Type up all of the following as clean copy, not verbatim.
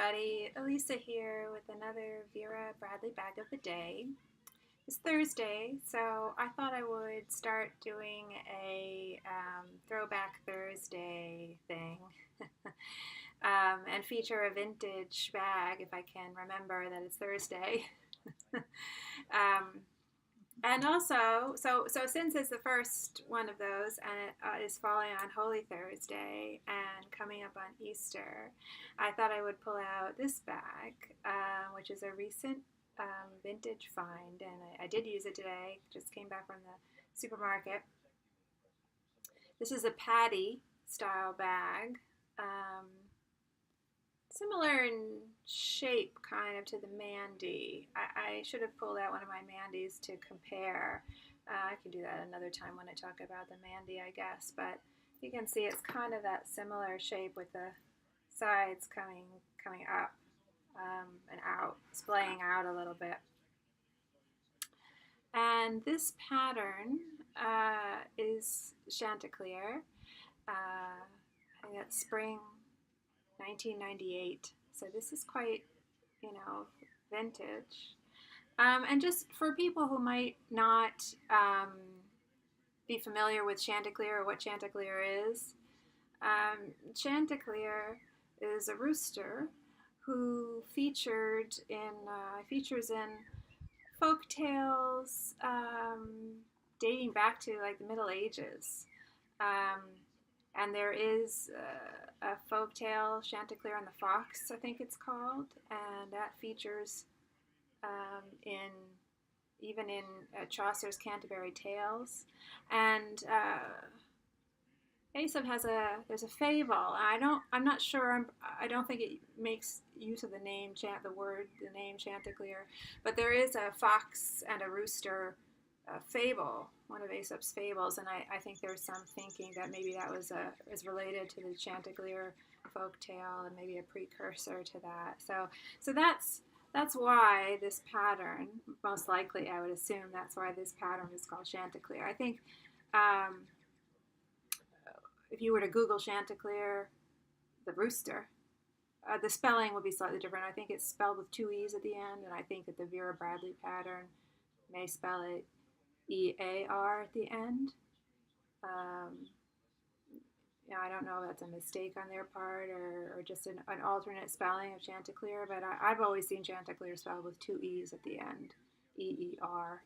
everybody, Elisa here with another Vera Bradley Bag of the Day. It's Thursday, so I thought I would start doing a Throwback Thursday thing and feature a vintage bag if I can remember that it's Thursday. um, and also, so since it's the first one of those, and it is falling on Holy Thursday and coming up on Easter, I thought I would pull out this bag, which is a recent vintage find, and I did use it today. Just came back from the supermarket. This is a Paddy style bag. Similar in shape kind of to the Mandy. I should have pulled out one of my Mandys to compare. I can do that another time when I talk about the Mandy, I guess, but you can see it's kind of that similar shape with the sides coming up and out, splaying out a little bit. And this pattern is Chanticleer. I think that's spring 1998. So this is quite, vintage. And just for people who might not be familiar with Chanticleer or what Chanticleer is, Chanticleer is a rooster who features in folk tales dating back to like the Middle Ages. And there is a folk tale, Chanticleer and the Fox, I think it's called, and that features even in Chaucer's Canterbury Tales. And Aesop there's a fable. I'm not sure. I don't think it makes use of the name Chanticleer, but there is a fox and a rooster fable, one of Aesop's fables, and I think there's some thinking that maybe that is related to the Chanticleer folk tale and maybe a precursor to that. So that's why this pattern, most likely I would assume that's why this pattern is called Chanticleer. I think if you were to Google Chanticleer, the rooster, the spelling would be slightly different. I think it's spelled with two E's at the end, and I think that the Vera Bradley pattern may spell it E-A-R at the end. I don't know if that's a mistake on their part or just an alternate spelling of Chanticleer, but I've always seen Chanticleer spelled with two E's at the end, E-E-R.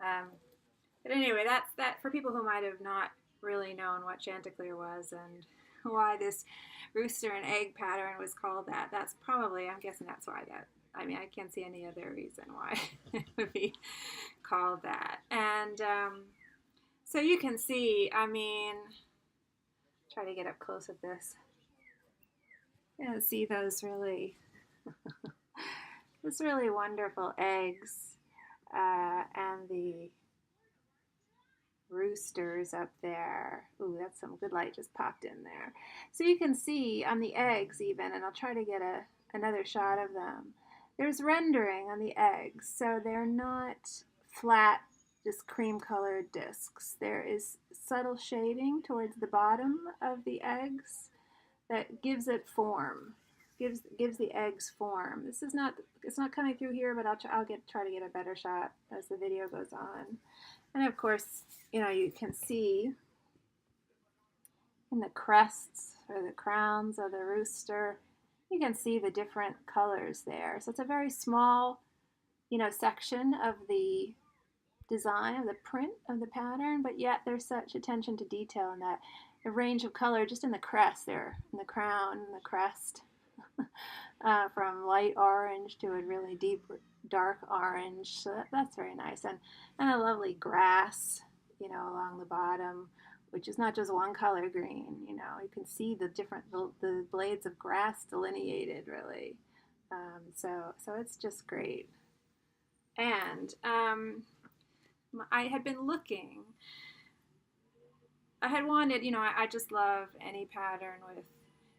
But anyway, that's that for people who might have not really known what Chanticleer was and why this rooster and egg pattern was called that. That's probably, I'm guessing that's why that. I mean, I can't see any other reason why it would be called that. And so you can see, try to get up close with this. Yeah, see those really, those really wonderful eggs and the roosters up there. Ooh, that's some good light just popped in there. So you can see on the eggs even, and I'll try to get another shot of them. There's rendering on the eggs, so they're not flat, just cream-colored discs. There is subtle shading towards the bottom of the eggs that gives it form, gives the eggs form. It's not coming through here, but I'll try to get a better shot as the video goes on. And of course, you can see in the crests or the crowns of the rooster, you can see the different colors there. So it's a very small, section of the design, of the print of the pattern, but yet there's such attention to detail in that. The range of color just in the crest there, in the crown and the crest, from light orange to a really deep dark orange. So that's very nice. And a lovely grass, along the bottom, which is not just one color green. You can see the blades of grass delineated really. So it's just great. And I had been looking. I had wanted, I just love any pattern with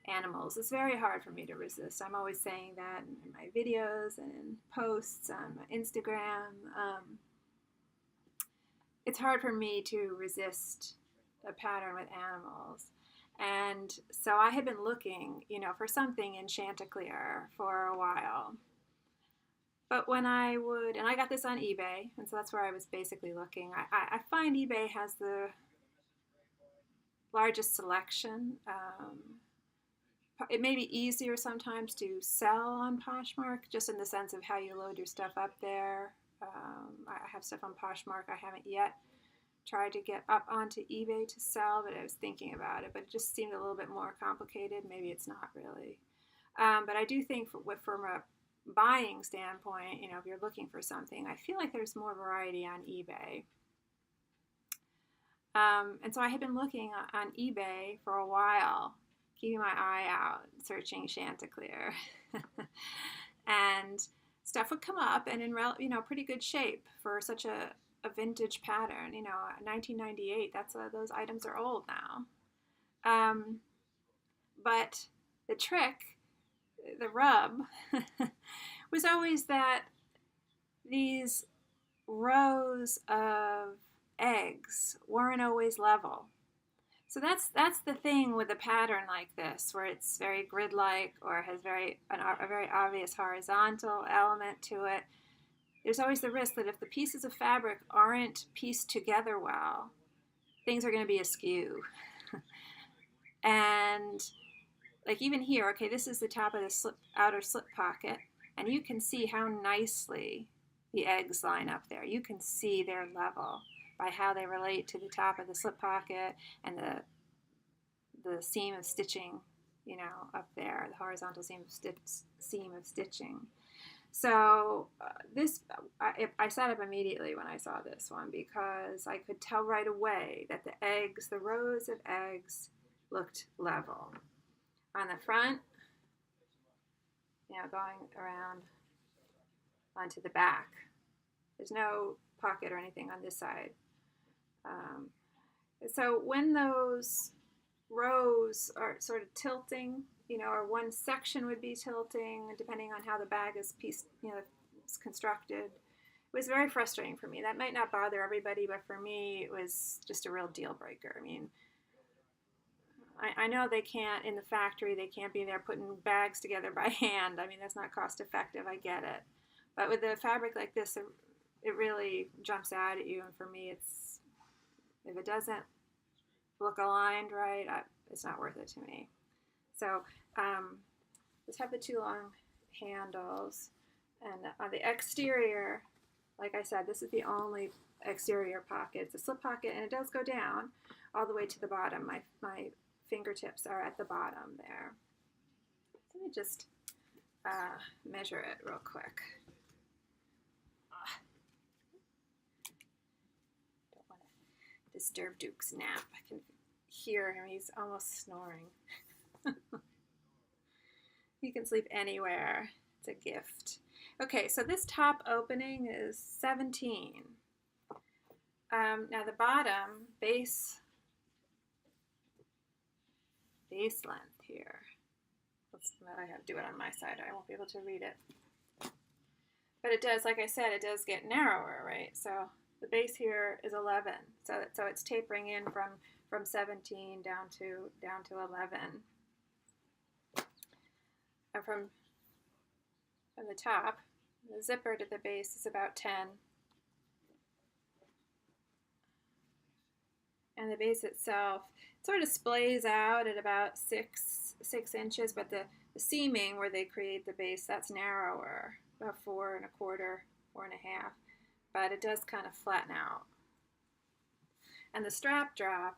animals. It's very hard for me to resist. I'm always saying that in my videos and in posts on my Instagram. It's hard for me to resist a pattern with animals. And so I had been looking, for something in Chanticleer for a while. But when and I got this on eBay, and so that's where I was basically looking. I find eBay has the largest selection. It may be easier sometimes to sell on Poshmark, just in the sense of how you load your stuff up there. I have stuff on Poshmark. I haven't yet tried to get up onto eBay to sell, but I was thinking about it. But it just seemed a little bit more complicated. Maybe it's not really. But I do think from a buying standpoint, if you're looking for something, I feel like there's more variety on eBay. And so I had been looking on eBay for a while, keeping my eye out, searching Chanticleer. And stuff would come up and in pretty good shape for such a vintage pattern. 1998, those items are old now. But the trick, the rub, was always that these rows of eggs weren't always level. So that's the thing with a pattern like this, where it's very grid-like or has a very obvious horizontal element to it. There's always the risk that if the pieces of fabric aren't pieced together well, things are going to be askew. And like even here, okay, this is the top of the outer slip pocket, and you can see how nicely the eggs line up there. You can see their level by how they relate to the top of the slip pocket and the seam of stitching, up there, the horizontal seam of stitching. So I sat up immediately when I saw this one, because I could tell right away that the rows of eggs looked level. On the front, going around onto the back. There's no pocket or anything on this side. So when those rows are sort of tilting, or one section would be tilting, depending on how the bag is is constructed, it was very frustrating for me. That might not bother everybody, but for me, it was just a real deal breaker. I mean, I know they can't, in the factory, they can't be there putting bags together by hand. I mean, that's not cost effective, I get it. But with a fabric like this, it really jumps out at you, and for me, if it doesn't look aligned right, it's not worth it to me. So let's have the two long handles, and on the exterior, like I said, this is the only exterior pocket. It's a slip pocket, and it does go down all the way to the bottom. My fingertips are at the bottom there. Let me just measure it real quick. Don't want to disturb Duke's nap. I can hear him. He's almost snoring. He can sleep anywhere. It's a gift. Okay, so this top opening is 17. Now the bottom base length here. I have to do it on my side. I won't be able to read it. But it does, like I said, it does get narrower, right? So the base here is 11. So it's tapering in from 17 down to 11. And from the top, the zipper to the base is about 10. And the base itself sort of splays out at about 6 inches, but the seaming where they create the base, that's narrower, about 4 1/4, 4 1/2. But it does kind of flatten out. And the strap drop,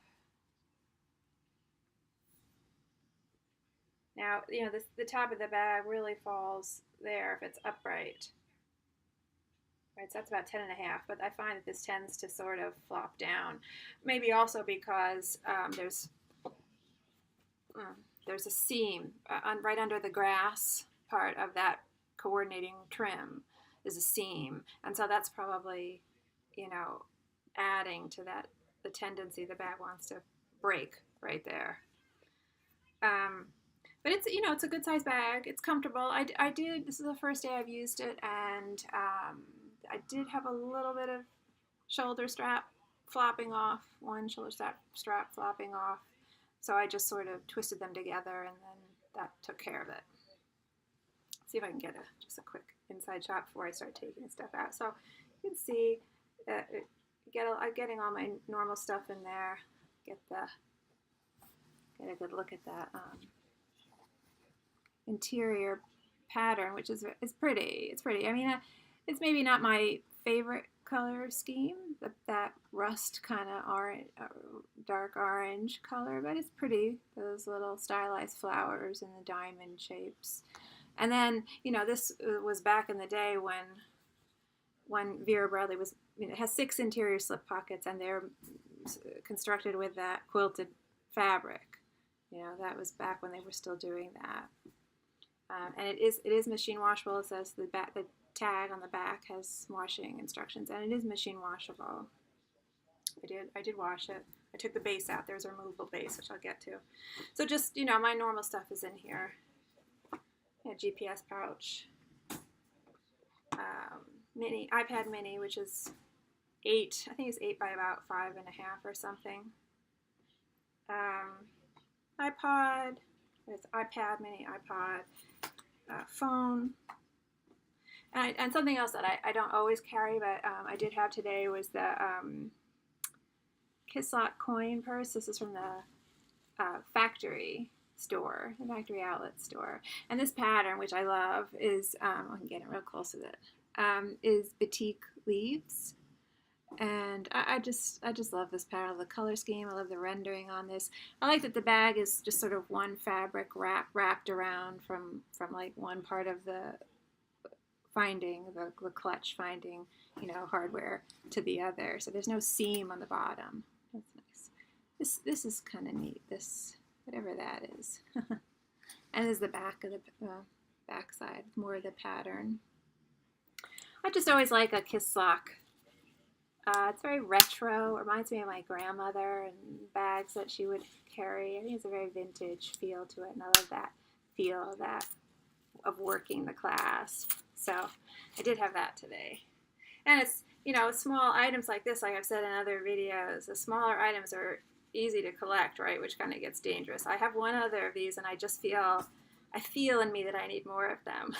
now, the top of the bag really falls there if it's upright. Right, so that's about 10 1/2, but I find that this tends to sort of flop down. Maybe also because there's a seam right under the grass part of that coordinating trim is a seam, and so that's probably, adding to the tendency the bag wants to break right there. But it's, it's a good size bag. It's comfortable. This is the first day I've used it, and I did have a little bit of shoulder strap flopping off, one shoulder strap flopping off. So I just sort of twisted them together, and then that took care of it. See if I can get just a quick inside shot before I start taking stuff out. So you can see I'm getting all my normal stuff in there. Get a good look at that interior pattern, which is pretty. It's pretty. I mean, it's maybe not my favorite color scheme, that rust kind of orange, dark orange color, but it's pretty. Those little stylized flowers and the diamond shapes. And then, you know, this was back in the day when Vera Bradley was, it has 6 interior slip pockets, and they're constructed with that quilted fabric. You know, that was back when they were still doing that. And it is machine washable. It says the tag on the back has washing instructions, and it is machine washable. I did wash it. I took the base out. There's a removable base, which I'll get to. So just, you know, my normal stuff is in here. A GPS pouch. iPad mini, which is 8. I think it's 8 by about 5.5 or something. iPod. There's iPad mini, iPod. Phone. And something else that I don't always carry, but I did have today, was the Kislock coin purse. This is from the factory store, the factory outlet store. And this pattern, which I love, is, I can get it real close with it, is Batik Leaves. And I just love this pattern, the color scheme. I love the rendering on this. I like that the bag is just sort of one fabric wrapped around from like one part of the finding, the clutch finding, you know, hardware to the other. So there's no seam on the bottom. That's nice. This is kind of neat. This, whatever that is. And there's the back of the back side, more of the pattern. I just always like a Kislock. It's very retro. It reminds me of my grandmother and bags that she would carry. I think it's a very vintage feel to it, and I love that feel of working the clasp. So I did have that today. And it's, you know, small items like this, like I've said in other videos, the smaller items are easy to collect, right, which kind of gets dangerous. I have one other of these, and I feel in me that I need more of them.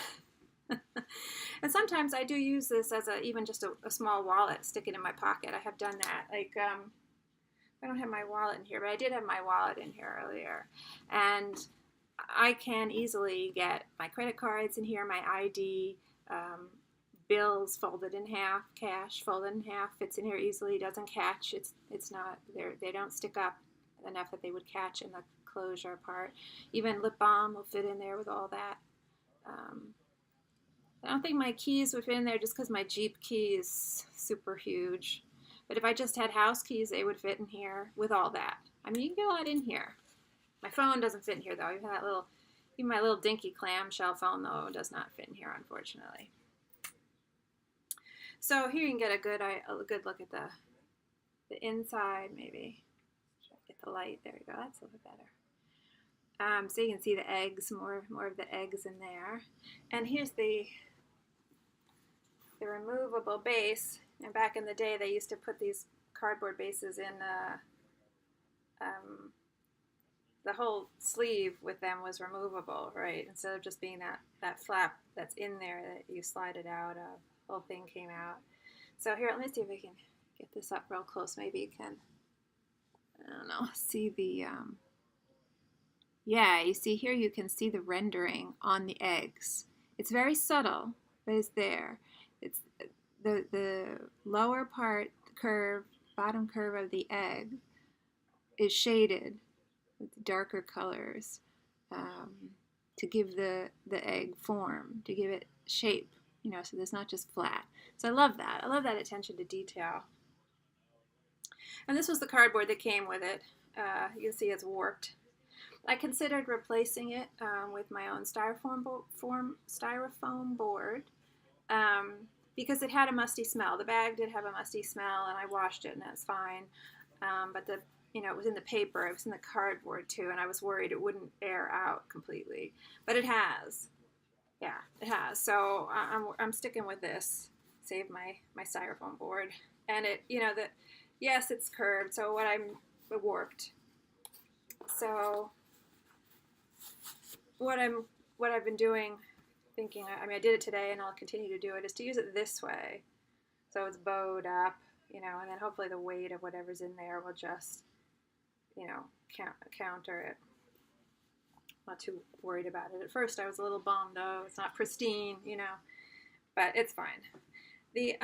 And sometimes I do use this as even just a small wallet, stick it in my pocket. I have done that. Like, I don't have my wallet in here, but I did have my wallet in here earlier. And I can easily get my credit cards in here, my ID, bills folded in half, cash folded in half, fits in here easily, doesn't catch. It's not, they don't stick up enough that they would catch in the closure part. Even lip balm will fit in there with all that. I don't think my keys would fit in there just because my Jeep key is super huge. But if I just had house keys, they would fit in here with all that. I mean, you can get a lot in here. My phone doesn't fit in here, though. Even my little dinky clamshell phone, though, does not fit in here, unfortunately. So here you can get a good look at the inside, maybe. Get the light. There we go. That's a little bit better. So you can see the eggs, more of the eggs in there. And here's the removable base. And back in the day, they used to put these cardboard bases in. The whole sleeve with them was removable, right? Instead of just being that flap that's in there that you slide it out of. The whole thing came out. So here, let me see if I can get this up real close. Maybe you can, I don't know, see the, yeah, you see here, you can see the rendering on the eggs. It's very subtle, but it's there. It's the lower part curve, bottom curve of the egg is shaded with darker colors to give the egg form, to give it shape, you know, so there's not just flat. So I love that. I love that attention to detail. And this was the cardboard that came with it. You can see it's warped. I considered replacing it with my own styrofoam board because it had a musty smell. The bag did have a musty smell, and I washed it, and that's fine. But it was in the paper, it was in the cardboard too, and I was worried it wouldn't air out completely. But it has. Yeah, it has. So I'm sticking with this. Save my styrofoam board. And it, yes, it's curved, so warped. So what I've been doing, thinking, I mean, I did it today and I'll continue to do it, is to use it this way. So it's bowed up, and then hopefully the weight of whatever's in there will just, counter it. Not too worried about it. At first I was a little bummed, though. It's not pristine, but it's fine. The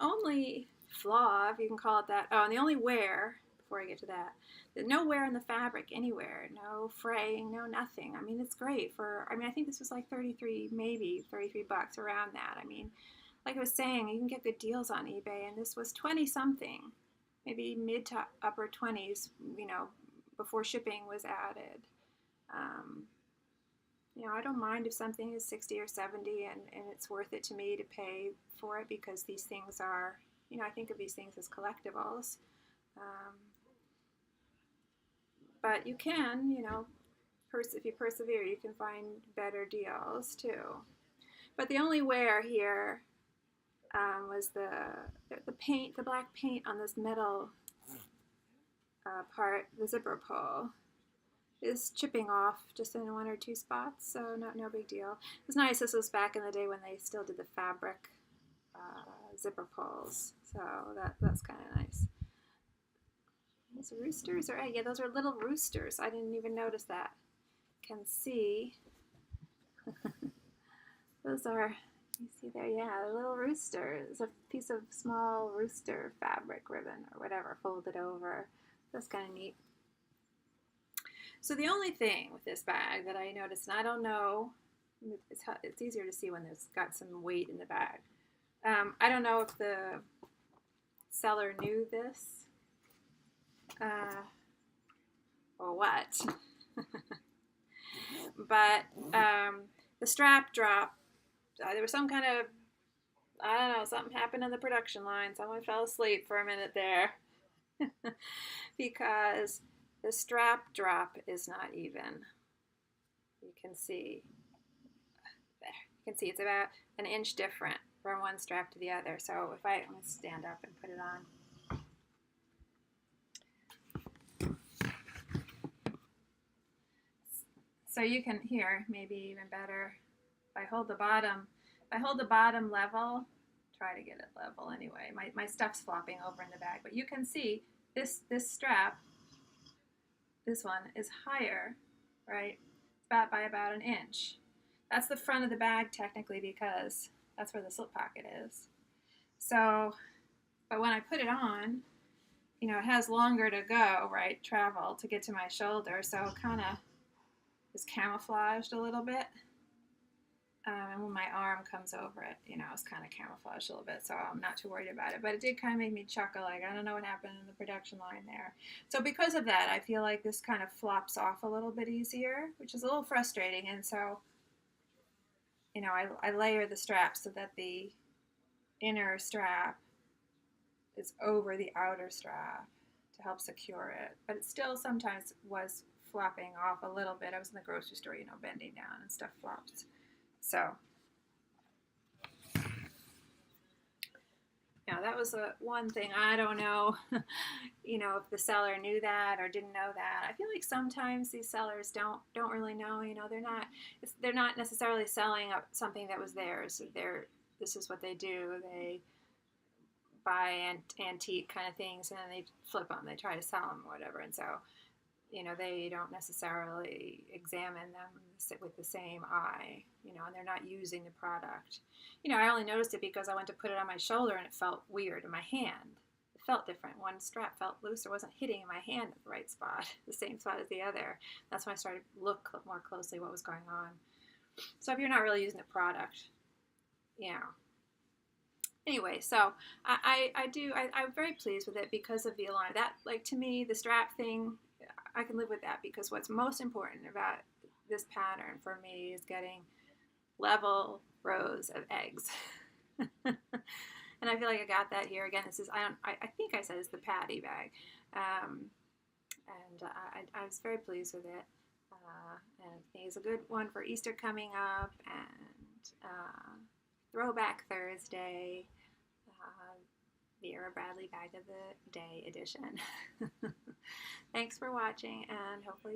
only flaw, if you can call it that, and the only wear, before I get to that, there's no wear in the fabric anywhere, no fraying, no nothing. I mean, it's great for, I think this was like $33, maybe $33 around that. I mean, like I was saying, you can get good deals on eBay, and this was 20 something, maybe mid to upper 20s, before shipping was added. I don't mind if something is 60 or 70 and it's worth it to me to pay for it, because these things are, I think of these things as collectibles. But you can, if you persevere, you can find better deals too. But the only wear here was the paint, the black paint on this metal part, the zipper pull, is chipping off just in one or two spots, so no big deal. It's nice. This was back in the day when they still did the fabric zipper pulls, so that's kind of nice. Those roosters are, yeah, those are little roosters. I didn't even notice that. Can see. Those are, you see there, yeah, a little rooster. It's a piece of small rooster fabric ribbon or whatever folded over. That's kind of neat. So the only thing with this bag that I noticed, and I don't know, it's easier to see when there's got some weight in the bag. I don't know if the seller knew this or what, but the strap drop, there was some kind of, I don't know, something happened on the production line. Someone fell asleep for a minute there because the strap drop is not even. You can see there. You can see it's about an inch different from one strap to the other. So I'm going to stand up and put it on. So you can hear maybe even better if I hold the bottom. If I hold the bottom level, try to get it level anyway. My stuff's flopping over in the bag, but you can see this strap. This one is higher, right? By about an inch. That's the front of the bag technically, because that's where the slip pocket is. So, but when I put it on, it has longer to go, right? Travel to get to my shoulder, so it kind of is camouflaged a little bit. And when my arm comes over it, it's kind of camouflaged a little bit, so I'm not too worried about it. But it did kind of make me chuckle, like, I don't know what happened in the production line there. So because of that, I feel like this kind of flops off a little bit easier, which is a little frustrating. And so, I layer the strap so that the inner strap is over the outer strap to help secure it. But it still sometimes was flopping off a little bit. I was in the grocery store, bending down and stuff flops. So, yeah, that was one thing. I don't know, if the seller knew that or didn't know that. I feel like sometimes these sellers don't really know. They're not necessarily selling something that was theirs. This is what they do. They buy antique kind of things and then they flip them. They try to sell them or whatever. And so, they don't necessarily examine them with the same eye, and they're not using the product. I only noticed it because I went to put it on my shoulder and it felt weird in my hand. It felt different. One strap felt loose or wasn't hitting my hand at the right spot, the same spot as the other. That's when I started to look more closely what was going on. So if you're not really using the product, Anyway, so I'm very pleased with it because of the align. That, like, to me, the strap thing, I can live with that, because what's most important about this pattern for me is getting level rows of eggs. And I feel like I got that here. Again, this is, I think I said it's the Paddy bag. And I was very pleased with it. And I think it's a good one for Easter coming up, and Throwback Thursday. Vera Bradley Bag of the Day edition. Thanks for watching, and hopefully